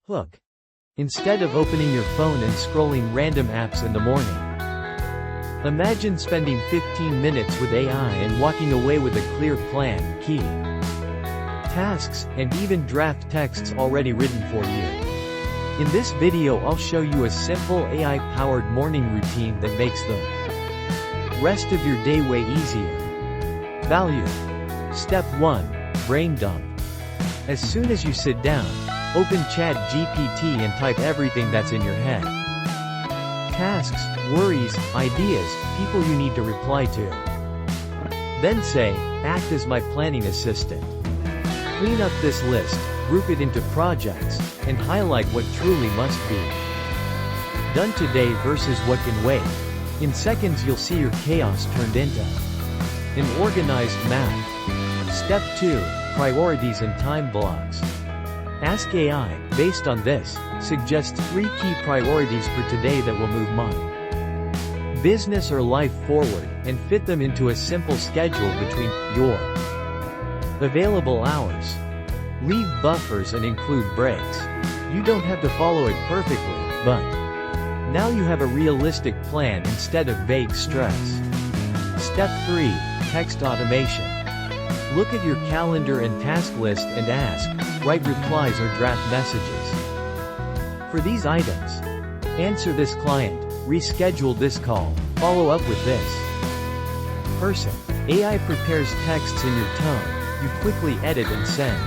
Hook. Instead of opening your phone and scrolling random apps in the morning. Imagine spending 15 minutes with AI and walking away with a clear plan, key tasks, and even draft texts already written for you. In this video I'll show you a simple AI-powered morning routine that makes the rest of your day way easier. Value. Step 1. Brain dump. As soon as you sit down, open ChatGPT and type everything that's in your head. Tasks, worries, ideas, people you need to reply to. Then say, act as my planning assistant. Clean up this list, group it into projects, and highlight what truly must be done today versus what can wait. In seconds you'll see your chaos turned into an organized map. Step 2. Priorities and time blocks. Ask AI, based on this, suggest 3 key priorities for today that will move my business or life forward, and fit them into a simple schedule between your available hours. Leave buffers and include breaks. You don't have to follow it perfectly, but now you have a realistic plan instead of vague stress. Step 3. Text automation. Look at your calendar and task list and ask, write replies or draft messages. For these items, answer this client, reschedule this call, follow up with this person. AI prepares texts in your tone, you quickly edit and send.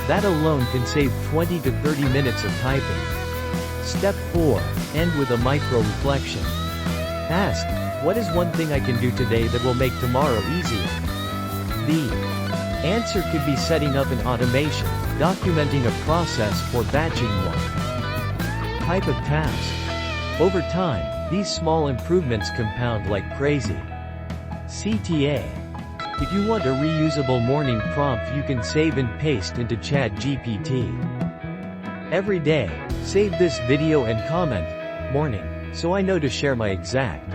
That alone can save 20 to 30 minutes of typing. Step 4. End with a micro-reflection. Ask, what is one thing I can do today that will make tomorrow easier? The answer could be setting up an automation, documenting a process, or batching one type of task. Over time, these small improvements compound like crazy. CTA. If you want a reusable morning prompt you can save and paste into ChatGPT. Every day, save this video and comment, morning, so I know to share my exact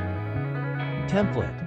template.